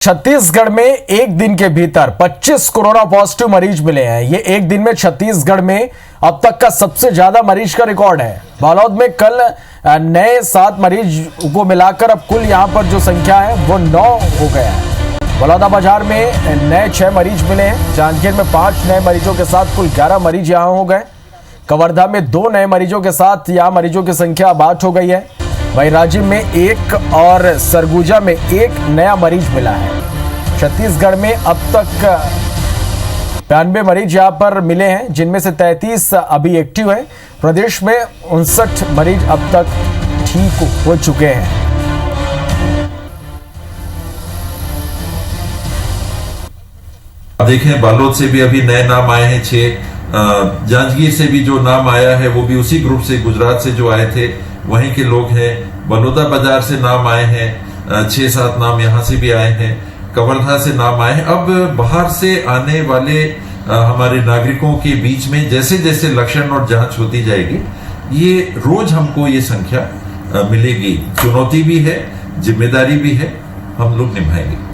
छत्तीसगढ़ में एक दिन के भीतर 25 कोरोना पॉजिटिव मरीज मिले हैं। ये एक दिन में छत्तीसगढ़ में अब तक का सबसे ज्यादा मरीज का रिकॉर्ड है। बालोद में कल नए 7 मरीज को मिलाकर अब कुल यहां पर जो संख्या है वो 9 हो गया है। बलौदाबाजार में नए 6 मरीज मिले हैं। जांजगीर में 5 नए मरीजों के साथ कुल 11 मरीज यहां हो गए। कवर्धा में 2 नए मरीजों के साथ यहां मरीजों की संख्या अब 8 हो गई है। वहीं राजिम में 1 और सरगुजा में 1 नया मरीज मिला है। छत्तीसगढ़ में अब तक 92 मरीज यहां पर मिले हैं, जिनमें से 33 अभी एक्टिव हैं। प्रदेश में 59 मरीज अब तक ठीक हो चुके हैं। देखें, बालोद से भी अभी नए नाम आए हैं 6। जांजगीर से भी जो नाम आया है वो भी उसी ग्रुप से, गुजरात से जो आए थे वहीं के लोग हैं। बलौदाबाजार से नाम आए हैं 6-7 नाम यहाँ से भी आए हैं। कवर्धा से नाम आए हैं। अब बाहर से आने वाले हमारे नागरिकों के बीच में जैसे जैसे लक्षण और जांच होती जाएगी, ये रोज हमको ये संख्या मिलेगी। चुनौती भी है, जिम्मेदारी भी है, हम लोग निभाएंगे।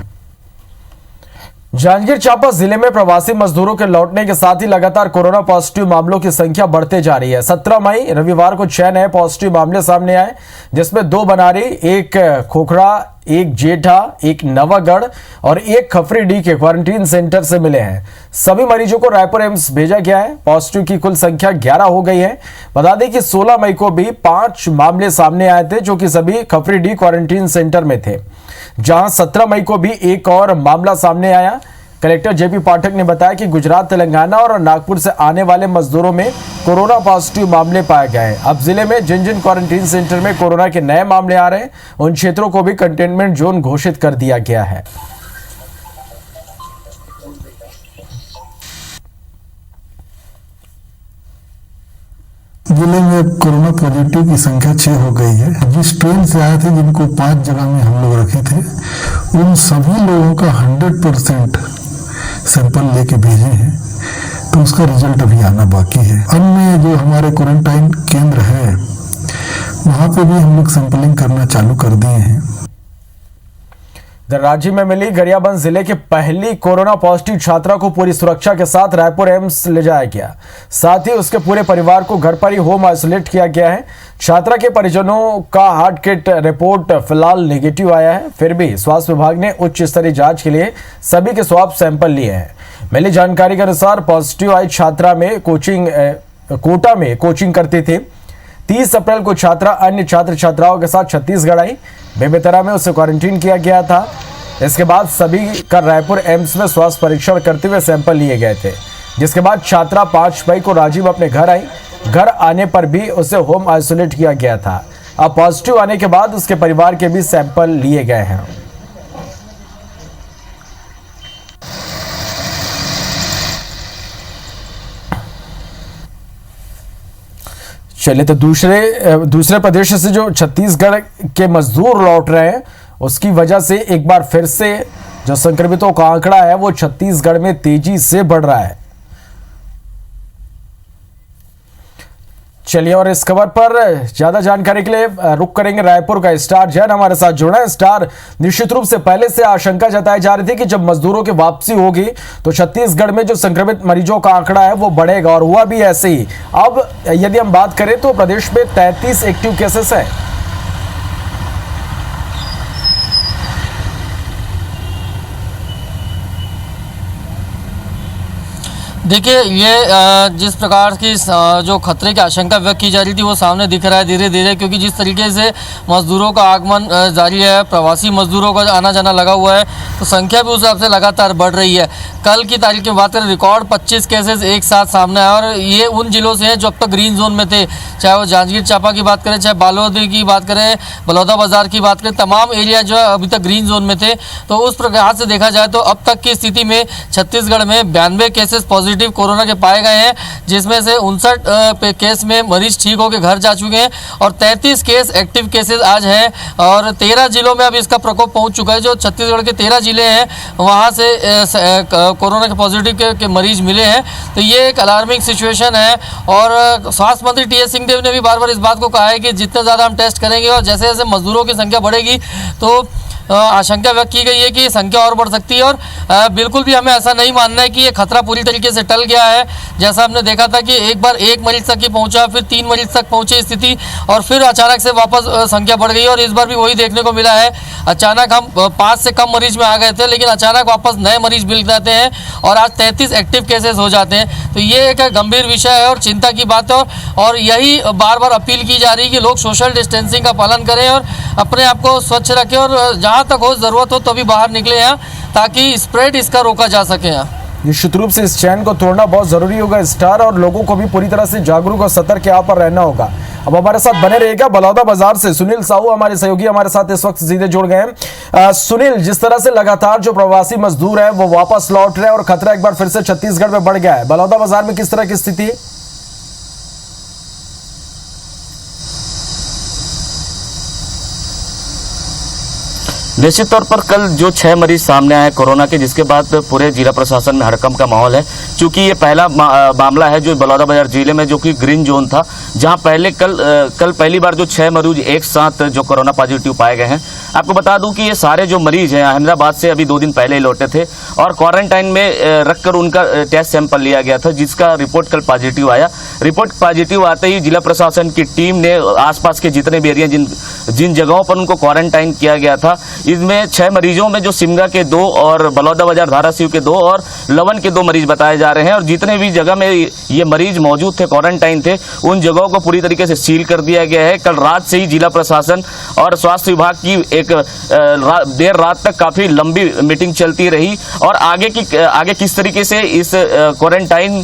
जांजगीर चांपा जिले में प्रवासी मजदूरों के लौटने के साथ ही लगातार कोरोना पॉजिटिव मामलों की संख्या बढ़ते जा रही है। 17 मई रविवार को 6 नए पॉजिटिव मामले सामने आए, जिसमें 2 बनारी, 1 खोखड़ा, 1 जेठा, 1 नवागढ़ और 1 खफरीडीह के क्वारंटीन सेंटर से मिले हैं। सभी मरीजों को रायपुर एम्स भेजा गया है। पॉजिटिव की कुल संख्या 11 हो गई है। बता दें कि 16 मई को भी 5 मामले सामने आए थे, जो कि सभी खफरीडीह क्वारंटीन सेंटर में थे, जहां 17 मई को भी 1 और मामला सामने आया। कलेक्टर जेपी पाठक ने बताया कि गुजरात, तेलंगाना और नागपुर से आने वाले मजदूरों में कोरोना पॉजिटिव मामले पाए गए हैं। अब जिले में जिन जिन क्वारंटीन सेंटर में कोरोना के नए मामले आ रहे हैं, उन क्षेत्रों को भी कंटेनमेंट जोन घोषित कर दिया गया है। जिले में कोरोना पॉजिटिव की संख्या 6 हो गई है। जिस ट्रेन से आए थे, जिनको 5 जगह में हम लोग रखे थे, उन सभी लोगों का 100% सैंपल लेके भेजे हैं, तो उसका रिजल्ट अभी आना बाकी है। अन्य जो हमारे क्वारंटाइन केंद्र है, वहां पे भी हम लोग सैंपलिंग करना चालू कर दिए हैं। राज्य में मिली गरियाबंद जिले के पहली कोरोना पॉजिटिव छात्रा को पूरी सुरक्षा के साथ रायपुर एम्स ले जाया गया। साथ ही उसके पूरे परिवार को घर पर ही होम आइसोलेट किया गया है। छात्रा के परिजनों का हार्ट किट रिपोर्ट फिलहाल नेगेटिव आया है। फिर भी स्वास्थ्य विभाग ने उच्च स्तरीय जांच के लिए सभी के स्वाब सैंपल लिए हैं। मिली जानकारी के अनुसार पॉजिटिव आई छात्रा में कोटा में कोचिंग करती थी। 30 अप्रैल को छात्रा अन्य छात्र छात्राओं के साथ छत्तीसगढ़ आई। बेमेतरा में उसे क्वारंटीन किया गया था। इसके बाद सभी का रायपुर एम्स में स्वास्थ्य परीक्षण करते हुए सैंपल लिए गए थे, जिसके बाद छात्रा 5 मई को राजिम अपने घर आई। घर आने पर भी उसे होम आइसोलेट किया गया था। अब पॉजिटिव आने के बाद उसके परिवार के भी सैंपल लिए गए हैं। चलिए, तो दूसरे प्रदेश से जो छत्तीसगढ़ के मजदूर लौट रहे हैं, उसकी वजह से एक बार फिर से जो संक्रमितों का आंकड़ा है वो छत्तीसगढ़ में तेजी से बढ़ रहा है। चलिए, और इस खबर पर ज्यादा जानकारी के लिए रुक करेंगे रायपुर का स्टार जैन हमारे साथ जुड़ा है। स्टार, निश्चित रूप से पहले से आशंका जताई जा रही थी कि जब मजदूरों की वापसी होगी तो छत्तीसगढ़ में जो संक्रमित मरीजों का आंकड़ा है वो बढ़ेगा, और हुआ भी ऐसे ही। अब यदि हम बात करें तो प्रदेश में 33 एक्टिव केसेस है। देखिए, ये जिस प्रकार की जो खतरे की आशंका व्यक्त की जा रही थी वो सामने दिख रहा है धीरे धीरे, क्योंकि जिस तरीके से मजदूरों का आगमन जारी है, प्रवासी मजदूरों का आना जाना लगा हुआ है, तो संख्या भी उस हिसाब से लगातार बढ़ रही है। कल की तारीख की बात करें, रिकॉर्ड 25 केसेस एक साथ सामने आए, और ये उन जिलों से हैं जो अब तक ग्रीन जोन में थे। चाहे वो जांजगीर चांपा की बात करें, चाहे बालोद की बात करें, बलौदाबाजार की बात करें, तमाम एरिया जो है अभी तक ग्रीन जोन में थे। तो उस प्रकार से देखा जाए तो अब तक की स्थिति में छत्तीसगढ़ में 92 केसेस पॉजिटिव कोरोना के पाए गए हैं, जिसमें से 59 केस में मरीज ठीक होकर घर जा चुके हैं, और 33 केस एक्टिव केसेस आज हैं, और 13 जिलों में अब इसका प्रकोप पहुंच चुका है। जो छत्तीसगढ़ के 13 जिले हैं वहां से कोरोना के पॉजिटिव के मरीज मिले हैं। तो ये एक अलार्मिंग सिचुएशन है, और स्वास्थ्य मंत्री टी एस सिंहदेव ने भी बार बार इस बात को कहा है कि जितना ज़्यादा हम टेस्ट करेंगे और जैसे जैसे मजदूरों की संख्या बढ़ेगी तो आशंका व्यक्त की गई है कि ये संख्या और बढ़ सकती है। और बिल्कुल भी हमें ऐसा नहीं मानना है कि ये खतरा पूरी तरीके से टल गया है। जैसा हमने देखा था कि एक बार 1 मरीज तक ही पहुंचा, फिर 3 मरीज तक पहुंची स्थिति, और फिर अचानक से वापस संख्या बढ़ गई। और इस बार भी वही देखने को मिला है, अचानक हम 5 से कम मरीज में आ गए थे, लेकिन अचानक वापस नए मरीज मिल जाते हैं और आज 33 एक्टिव केसेस हो जाते हैं। तो ये एक गंभीर विषय है और चिंता की बात है। और यही बार बार अपील की जा रही है कि लोग सोशल डिस्टेंसिंग का पालन करें और अपने आप को स्वच्छ रखें, और जहाँ तक हो ज़रूरत हो तो भी बाहर निकले यहाँ, ताकि स्प्रेड इसका रोका जा सके यहाँ। निश्चित रूप से इस चैन को तोड़ना बहुत जरूरी होगा स्टार, और लोगों को भी पूरी तरह से जागरूक और सतर्क यहाँ पर रहना होगा। अब हमारे साथ बने रहेगा बलौदा बाजार से सुनील साहू, हमारे सहयोगी हमारे साथ इस वक्त सीधे जुड़ गए हैं। सुनील, जिस तरह से लगातार जो प्रवासी मजदूर है वो वापस लौट रहे हैं और खतरा एक बार फिर से छत्तीसगढ़ में बढ़ गया है, बलौदा बाजार में किस तरह की स्थिति है? निश्चित तौर पर कल जो 6 मरीज सामने आए कोरोना के, जिसके बाद पूरे जिला प्रशासन में हड़कंप का माहौल है, क्योंकि ये पहला मामला है जो बलौदाबाजार जिले में, जो कि ग्रीन जोन था, जहां पहले कल पहली बार जो 6 मरीज एक साथ जो कोरोना पॉजिटिव पाए गए हैं। आपको बता दूं कि ये सारे जो मरीज हैं अहमदाबाद से अभी 2 दिन पहले ही लौटे थे और क्वारंटाइन में रखकर उनका टेस्ट सैंपल लिया गया था, जिसका रिपोर्ट कल पॉजिटिव आया। रिपोर्ट पॉजिटिव आते ही जिला प्रशासन की टीम ने आसपास के जितने भी एरिया जिन जगहों पर उनको क्वारंटाइन किया गया था, इसमें 6 मरीजों में जो सिमगा के 2 और बलौदाबाजार धाराशिव के 2 और लवन के 2 मरीज बताए जा रहे हैं। और जितने भी जगह में ये मरीज मौजूद थे, क्वारंटाइन थे, उन जगहों को पूरी तरीके से सील कर दिया गया है। कल रात से ही जिला प्रशासन और स्वास्थ्य विभाग की एक देर रात तक काफी लंबी मीटिंग चलती रही और आगे किस तरीके से इस क्वारंटाइन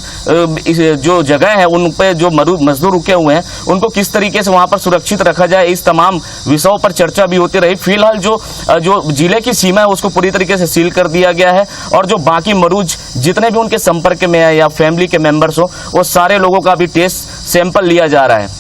जो जगह है उन पे जो मजदूर रुके हुए हैं उनको किस तरीके से वहां पर सुरक्षित रखा जाए, इस तमाम विषयों पर चर्चा भी होती रही। फिलहाल जो जिले की सीमा है उसको पूरी तरीके से सील कर दिया गया है और जो बाकी मरीज जितने भी उनके संपर्क में है या फैमिली के मेंबर्स हो, वो सारे लोगों का भी टेस्ट सैंपल लिया जा रहा है।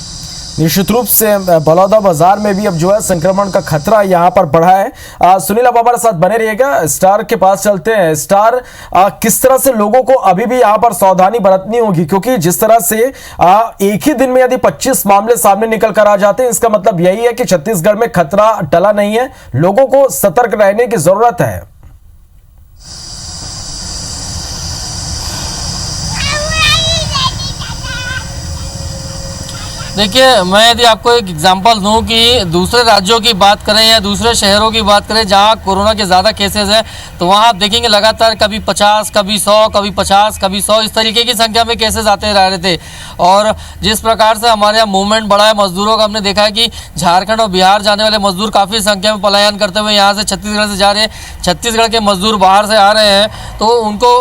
निश्चित रूप से बलौदा बाजार में भी अब जो है संक्रमण का खतरा यहाँ पर बढ़ा है। सुनील, अब हमारे साथ बने रहिएगा, स्टार के पास चलते हैं। स्टार, किस तरह से लोगों को अभी भी यहाँ पर सावधानी बरतनी होगी, क्योंकि जिस तरह से एक ही दिन में यदि 25 मामले सामने निकल कर आ जाते हैं, इसका मतलब यही है कि छत्तीसगढ़ में खतरा टला नहीं है, लोगों को सतर्क रहने की जरूरत है। देखिए, मैं यदि आपको एक एग्जांपल दूं कि दूसरे राज्यों की बात करें या दूसरे शहरों की बात करें जहां कोरोना के ज़्यादा केसेस हैं, तो वहां आप देखेंगे लगातार कभी 50, कभी 100, कभी 50, कभी 100, इस तरीके की संख्या में केसेस आते रह रहे थे। और जिस प्रकार से हमारे यहाँ मूवमेंट बढ़ा है मजदूरों का, हमने देखा है कि झारखंड और बिहार जाने वाले मजदूर काफ़ी संख्या में पलायन करते हुए यहाँ से छत्तीसगढ़ से जा रहे हैं। छत्तीसगढ़ के मजदूर बाहर से आ रहे हैं तो उनको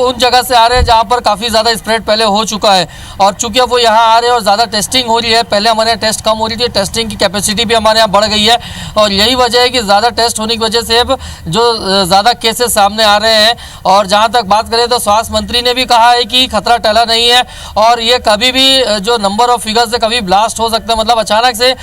उन जगह से आ रहे हैं जहाँ पर काफ़ी ज़्यादा स्प्रेड पहले हो चुका है, और चूँकि अब वो यहाँ आ रहे हैं और ज़्यादा टेस्टिंग हो रही है। पहले हमारे यहाँ टेस्ट कम हो रही थी, टेस्टिंग की कैपेसिटी भी हमारे यहाँ बढ़ गई है, और यही वजह है कि ज़्यादा टेस्ट होने की वजह से अब जो ज़्यादा केसेस सामने आ रहे हैं। और जहाँ तक बात करें तो स्वास्थ्य मंत्री ने भी कहा है कि खतरा टला नहीं है और ये कभी भी जो नंबर ऑफ फिगर्स से कभी ब्लास्ट हो सकता है। मतलब अचानक से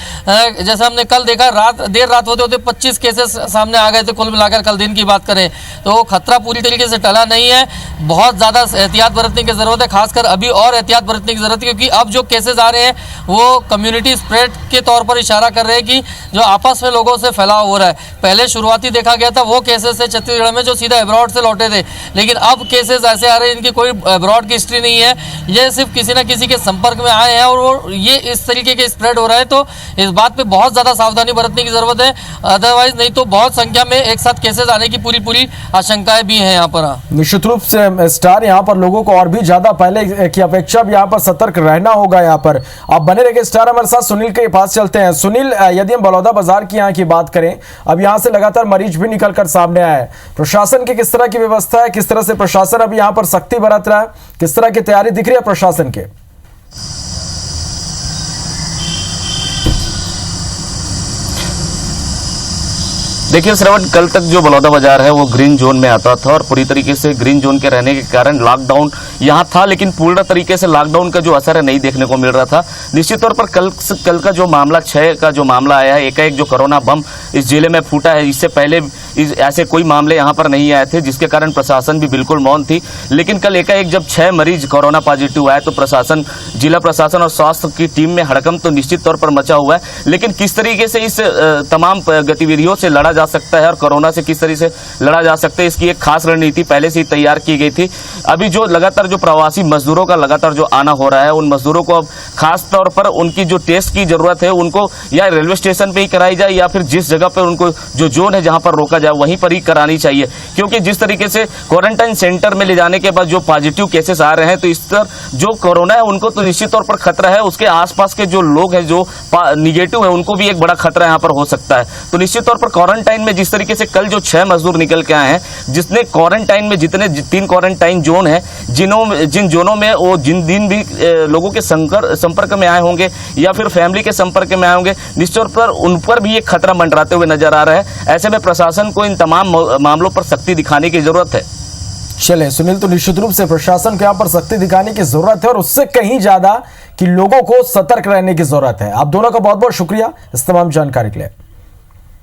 जैसे हमने कल देखा, देर रात होते होते 25 केसेस सामने आ गए थे कुल मिलाकर, कल दिन की बात करें तो खतरा पूरी तरीके से टला नहीं है। बहुत ज़्यादा एहतियात बरतने की ज़रूरत है, खासकर अभी और एहतियात बरतने की ज़रूरत है, क्योंकि अब जो केसेस आ रहे हैं वो कम्युनिटी स्प्रेड के तौर पर इशारा कर रहे हैं कि जो आपस में लोगों से फैलाव हो रहा है। पहले शुरुआती देखा गया था वो केसेस थे छत्तीसगढ़ में जो सीधा अब्रॉड से लौटे थे, लेकिन अब केसेस ऐसे आ रहे हैं इनकी कोई अब्रॉड की हिस्ट्री नहीं है, ये सिर्फ किसी न किसी के संपर्क में आए हैं और वो ये इस तरीके के स्प्रेड हो रहा है। तो इस बात पे बहुत ज़्यादा सावधानी बरतने की ज़रूरत है, अदरवाइज नहीं तो बहुत संख्या में एक साथ केसेस आने की पूरी आशंकाएं भी हैं यहाँ पर। निश्चित रूप से स्टार, यहाँ पर लोगों को और भी ज्यादा पहले की अपेक्षा भी यहाँ पर सतर्क रहना होगा। यहाँ पर आप बने रहिए स्टार, हमारे साथ सुनील के पास चलते हैं। सुनील, यदि हम बलौदा बाजार की यहाँ की बात करें, अब यहाँ से लगातार मरीज भी निकल कर सामने आए हैं, प्रशासन की किस तरह की व्यवस्था है, किस तरह से प्रशासन अब यहाँ पर सख्ती बरत रहा है, किस तरह की तैयारी दिख रही है प्रशासन के? देखिए श्रवण, कल तक जो बलौदा बाजार है वो ग्रीन जोन में आता था और पूरी तरीके से ग्रीन जोन के रहने के कारण लॉकडाउन यहाँ था, लेकिन पूर्ण तरीके से लॉकडाउन का जो असर है नहीं देखने को मिल रहा था। निश्चित तौर पर कल का जो मामला 6 का जो मामला आया है, एकाएक जो कोरोना बम इस जिले में फूटा है, इससे पहले ऐसे कोई मामले यहाँ पर नहीं आए थे, जिसके कारण प्रशासन भी बिल्कुल मौन थी। लेकिन कल एकाएक जब 6 मरीज कोरोना पॉजिटिव आए तो जिला प्रशासन और स्वास्थ्य की टीम में हड़कंप तो निश्चित तौर पर मचा हुआ है। लेकिन किस तरीके से इस तमाम गतिविधियों से लड़ा जा जा सकता है और कोरोना से किस तरीके से लड़ा जा सकता है, इसकी एक खास रणनीति पहले से ही तैयार की गई थी। अभी जो लगातार जो प्रवासी मजदूरों का लगातार जो आना हो रहा है, उन मजदूरों को अब खास तौर पर उनकी जो टेस्ट की जरूरत है उनको या रेलवे स्टेशन पे ही कराई जाए या फिर जिस जगह पर उनको जो जोन है जहां पर रोका जाए वहीं पर ही करानी चाहिए। क्योंकि जिस तरीके से क्वारंटाइन सेंटर में ले जाने के बाद जो पॉजिटिव केसेस आ रहे हैं, तो इस पर जो कोरोना है उनको तो निश्चित तौर पर खतरा है, उसके आसपास के जो लोग हैं जो निगेटिव है उनको भी एक बड़ा खतरा यहाँ पर हो सकता है। तो निश्चित तौर पर क्वारंटाइन में जिस तरीके से कल जो 6 मजदूर निकल के आए हैं, जिसने क्वारंटाइन में जितने 3 क्वारंटाइन जोन है, जिन जोनों में वो जिन दिन भी लोगों के संपर्क में आए होंगे या फिर फैमिली के संपर्क में आए होंगे, निश्चित तौर पर उन पर भी एक खतरा मंडराते हुए नजर आ रहा है। ऐसे में प्रशासन को इन तमाम मामलों पर सख्ती दिखाने की जरूरत है। चले सुनील, तो निश्चित रूप से प्रशासन को यहाँ पर सख्ती दिखाने की जरूरत है और उससे कहीं ज्यादा कि लोगों को सतर्क रहने की जरूरत है। आप दोनों का बहुत बहुत शुक्रिया इस तमाम जानकारी के लिए।